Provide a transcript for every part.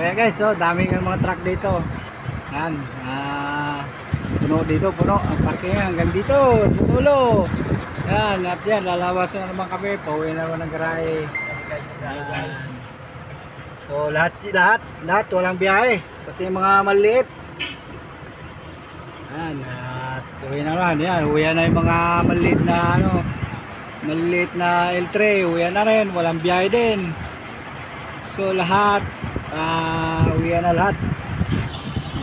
kaya guys, so daming mga truck dito. Yan, puno dito, puno ang parking hanggang dito sa dulo. Yan, at yan, lalawas na naman kami, pauwi na naman ng garahe. So lahat walang biyahe, pati yung mga maliit. Yan, at uwi na naman, yan, uwi na yung mga maliit na maliit na L3, uwi na rin, walang biyahe din. So lahat, uwi na lahat.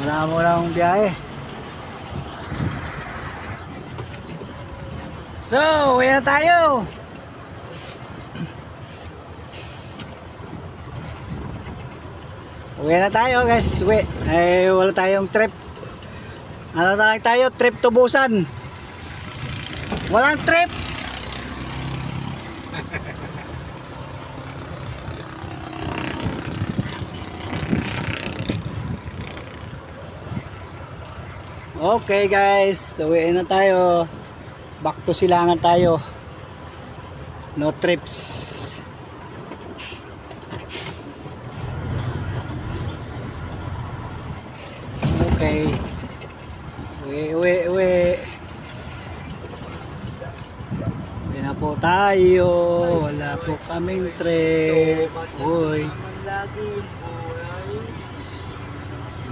Wala mo lang biyahe. So, uwi na tayo. Uwi na tayo guys. Uwi. Wala tayong trip. Ano na lang tayo? Trip to Busan. Walang trip. Okay guys, uwi na tayo. Back to Silangan tayo. No trips. Okay. Uwi. Uwi na po tayo. Wala po kaming trip. Uy.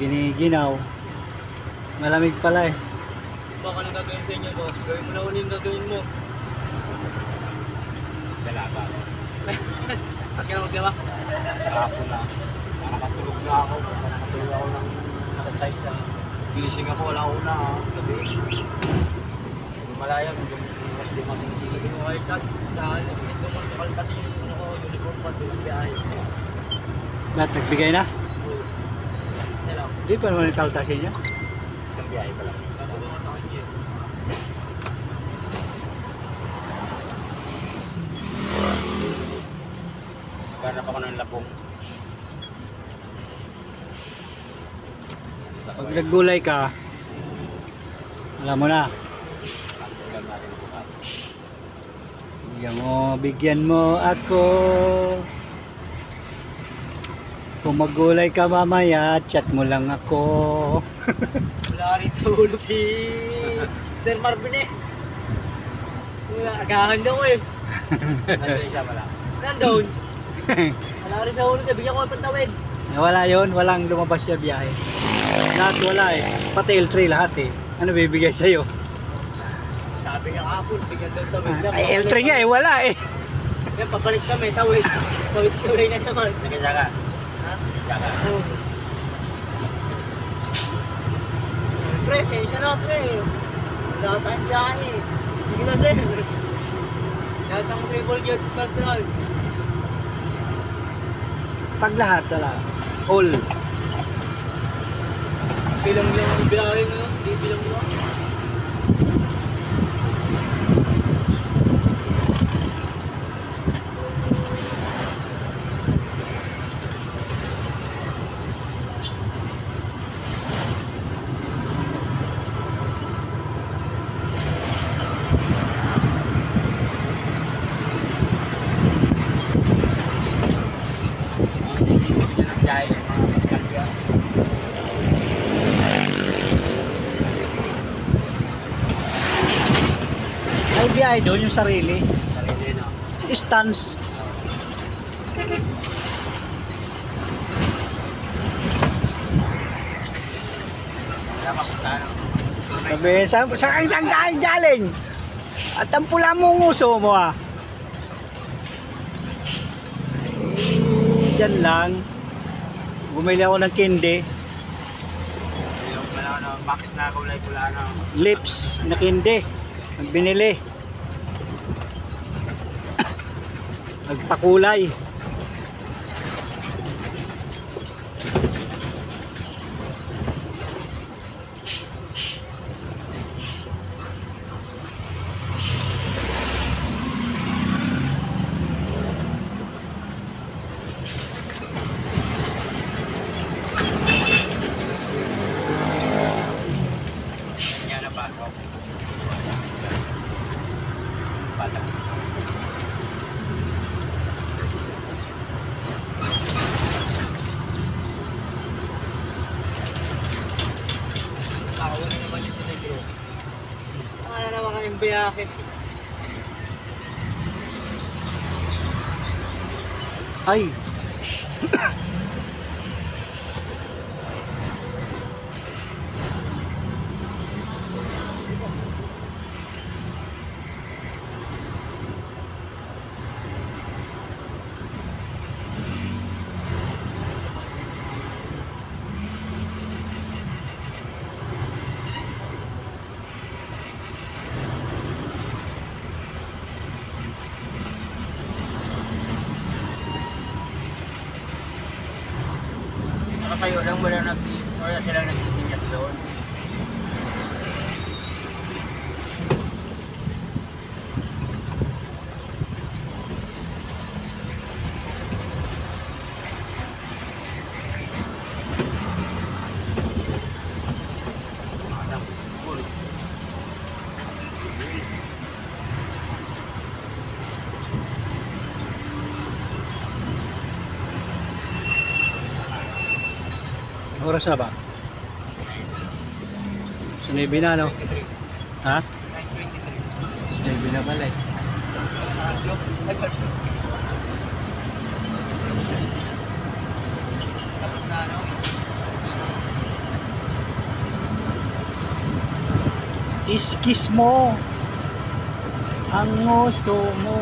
Giniginaw. Malamig pala eh. Baka nang gagawin sa inyo, boss. Gawin mo na uli yung gagawin mo. Dalaba ako. Tapos ka na magdiba? Kahapon na. Nakatulog na ako. Nakatulog ako ng nakasize. Gising ako, wala ako na. Gabi. Malaya, mas di makikita. Okay, Dad. Sa ito mo, tukal kasi yung uniform pa doon biyahe. Ba't nagbigay na? Isa lang. Di pa naman ikaltasin niya? Isang biyahe pa lang. Naghanap ako ng labong. Pag naggulay ka, alam mo na. Bigyan mo ako. Kung maggulay ka mamaya, chat mo lang ako. Wala rin sa hulog si Sir Marvin eh. Agahan daw eh. Nandun siya pala. Nandun. Wala rin sa hulog eh. Bigyan ko ang pantawid. Wala yun. Walang lumabas siya biyahe. Lahat wala eh. Pati L3 lahat eh. Ano bibigay sa'yo? Sabi niya kapon, bigyan daw tawid. Ay L3 nga eh. Wala eh. Kaya pabalik kami, tawid. Tawid na naman. Nagkasaka. Ha? Nagkasaka. Oo. Pre, sensya na pre. Wala tayong biyahe. Sige na sir. Lahat ng triple gear discontrol. Pag lahat wala. All. Bilang lang ang biyahe mo. Hindi bilang mo. Ay biyahe doon yung sarili. Sarili no. Stance. Sabi, saan galing? At ang pula mong uso mo ah. Diyan lang. Bumili ako ng candy. Wala na box na kulay pula na. Lips na candy. Ang binili. Nagpakulay. naman kaming biyahe. Ay! Kayo lang wala wala silang nagtitinyas doon. Oras na ba? Sa 9 na, no? Ha? 9:23. Sa 9 na pala eh. Tapos na ano? Kiss mo ang nguso mo.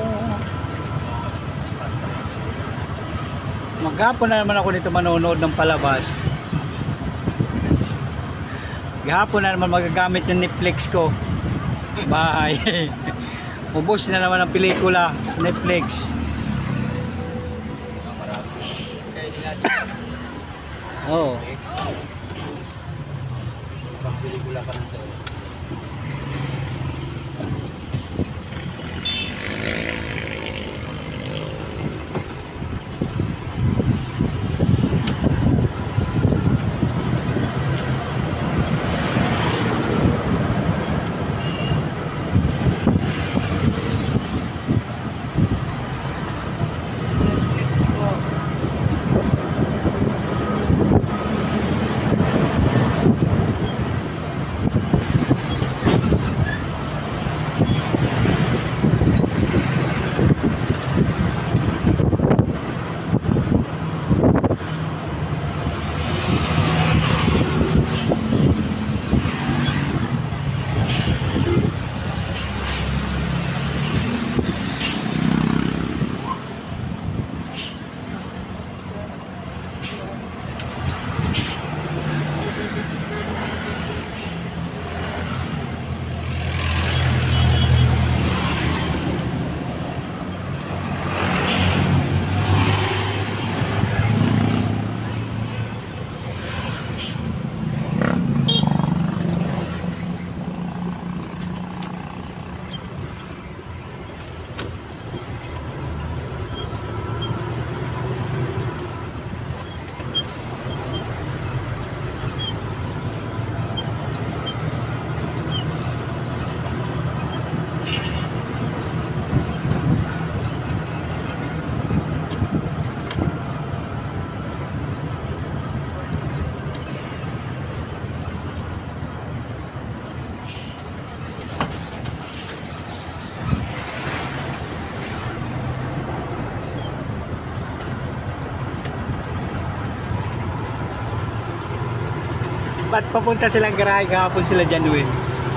Maghapon na naman ako nito manonood ng palabas. Gahapon na naman magagamit yung Netflix ko. Bahay. Ubos na naman ang pelikula, Netflix. Oo. Pagpelikula pa nito. Ba't papunta silang garahe kahapon sila dyan, Will?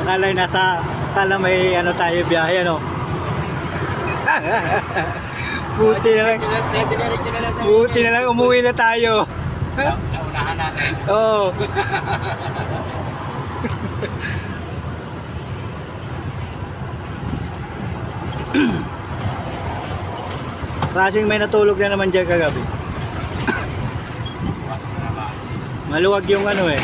Akala may ano tayo biyahe, ano? Buti na lang umuwi na tayo. Naunahan natin. Oo. Kasing may natulog na naman dyan kagabi. Maluwag yung ano eh.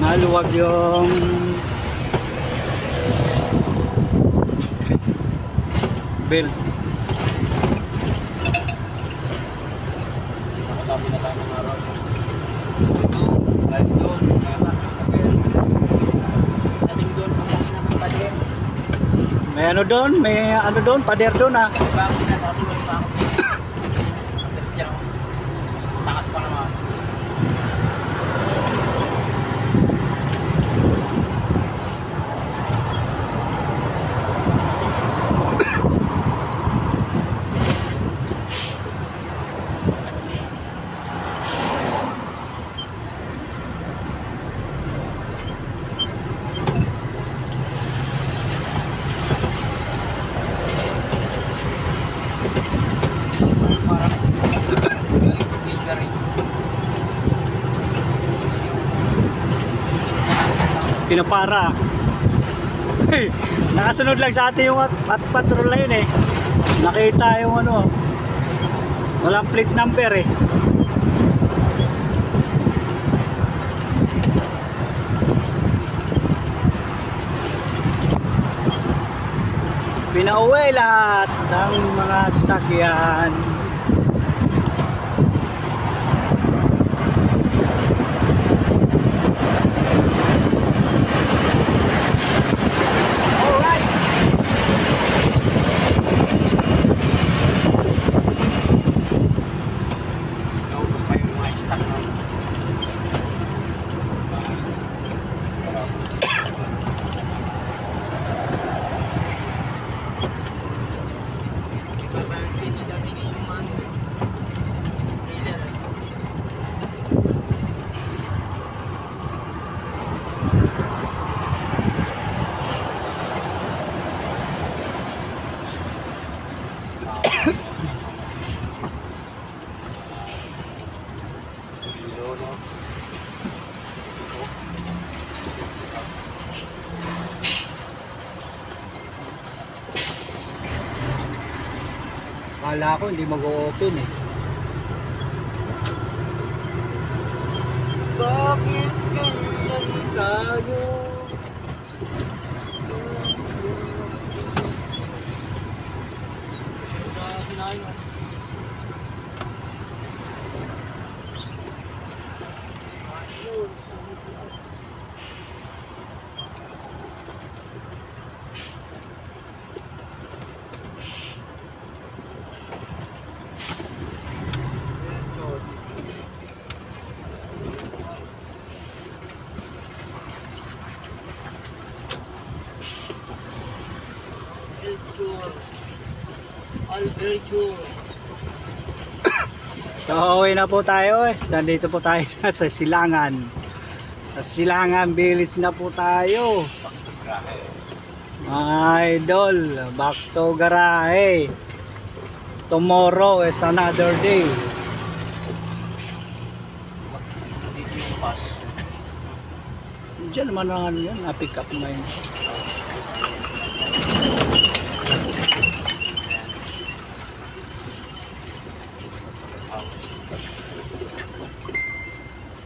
Maluwag yung belt. Nakatabi na tayo ng araw. Dahil doon, dating doon, pagkakin natin pa din. May ano doon, pader doon ah. Diba ako sinasatuloy pa ako. Takas pa naman. pinapara. Nakasunod lang sa atin yung at patrol na yun eh. Nakita yung ano, walang plate number eh. Pinauwi lahat ng mga sasakyan. Alright. Naubos pa yung mga stock na. Akala ko hindi mag-o-open eh. Bakit ganyan tayo? So uwi na po tayo eh. Nandito po tayo sa Silangan. Sa Silangan Village na po tayo. Mga idol, back to garahe. Tomorrow is another day. Diyan naman ang ano yan, na-pick up na yun.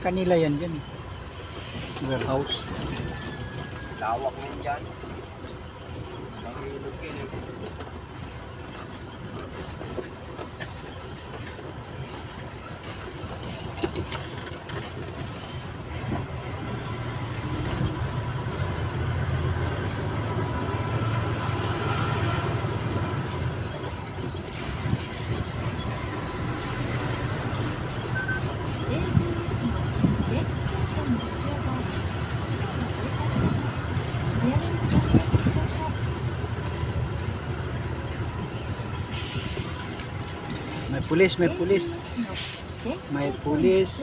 Kanila yan dyan. Warehouse. Lawak mo dyan. Nangilog yun eh. May pulis.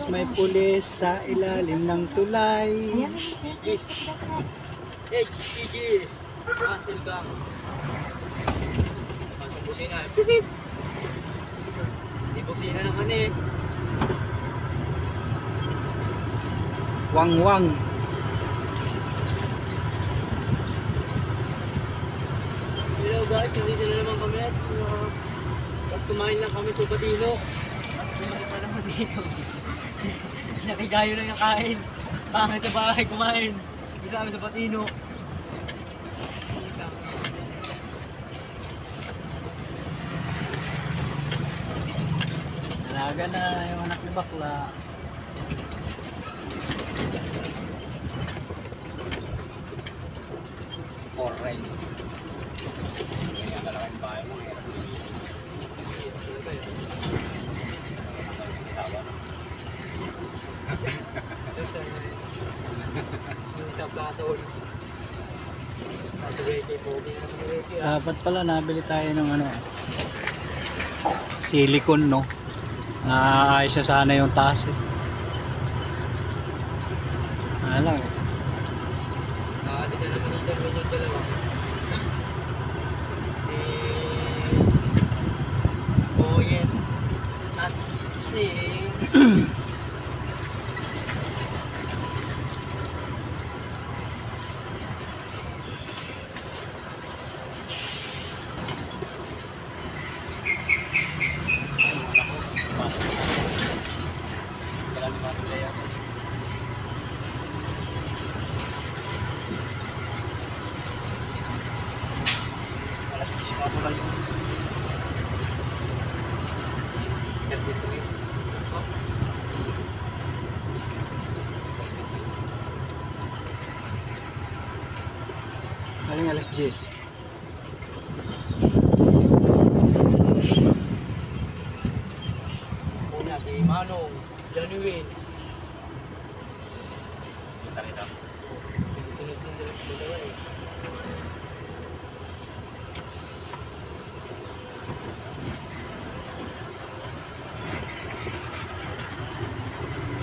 May pulis sa ilalim ng tulay. HPG. Hasil gang. Masang busina. Pipip. Hindi busina naman eh. Wang. Hello guys, nandito na naman kami at kumain lang kami sa Patino. Kumain pa naman dito. Nakigayo lang yung kain. Bakit sa bahay kumain? Isa kami sa Patino. Alaga na yung anak ni bakla. Alright. Kaya talaga yung bahay mo. Sa plato. Dapat pala nabili tayo ng ano, silicone no. Naayos siya sana yung taas eh. Alam eh. Dito naman interview yung dalawa. Yes. At si Aling alas 10. Una si Manong, Januin. Kita rin ako. Tunod ng dalawa eh.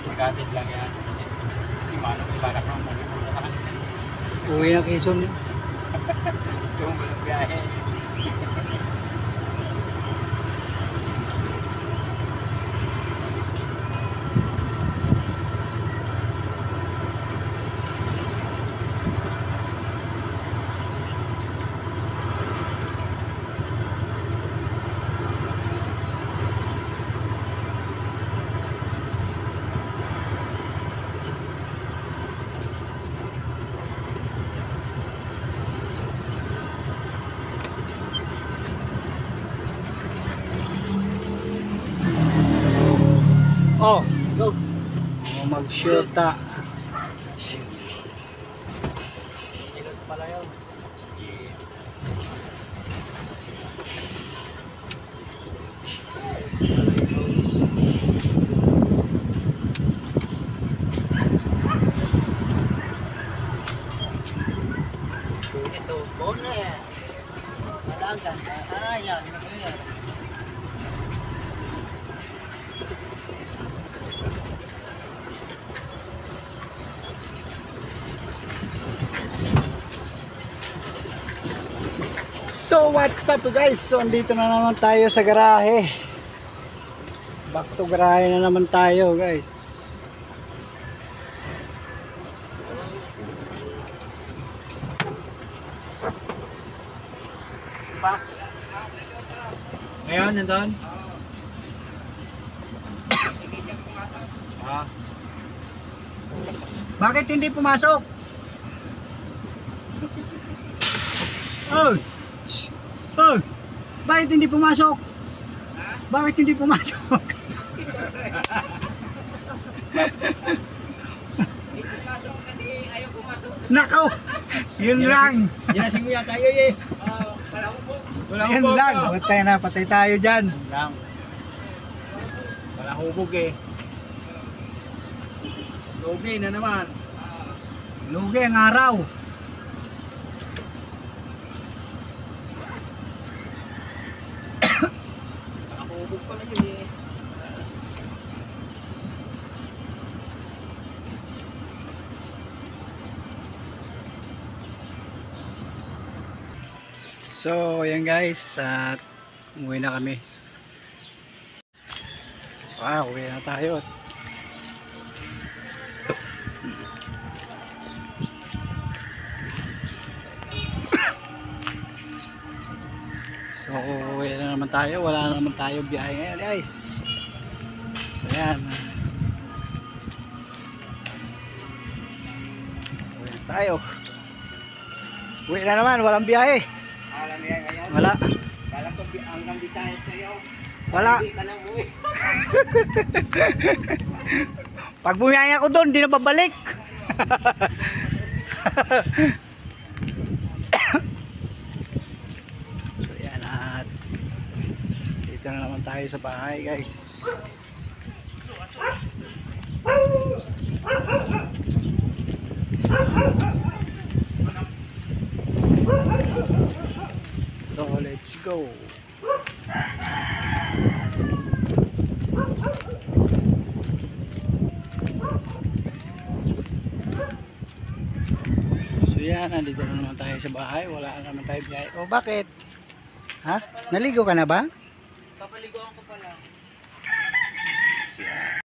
Magkatid lang yan. Si Manong ibarak ng muli-muli. Uwi ng Quezon yun. Itong walang biyahe. Oh, Go! mag-shoot ta. Ilot pala yun. Ito, bona yan. Malagan. Yan. Yan. So what's up guys? So andito na naman tayo sa garahe. Back to garahe na naman tayo guys. Ngayon, nandun? Bakit hindi pumasok? Oh! Shh! Oh! Bakit hindi pumasok? Bakit hindi pumasok? Nakaw! Yun lang! Ginasing mo yata yun eh. Yan lang! Patay tayo dyan! Lang. Wala hubog eh. Lugi na naman. Lugi ang araw! Hubog pala yun eh. So ayan guys, at umuwi na kami. Uwi na tayo. So uwi na naman tayo, wala na naman tayo biyahe ngayon guys. So ayan, uwi na tayo. Uwi na naman, walang biyahe. Alam niya ngayon. Wala. Kala ko hanggang Visayas kayo. Wala. Hindi ka lang uwi. Pag bumiyaya ko doon, hindi na babalik. So yan, at dito na naman tayo sa bahay guys. So let's go. So yan, nandito na naman tayo sa bahay. Wala na naman tayo biyahe. Oh, bakit? Ha? Naligo ka na ba? Papaligoan ko pala. So yan.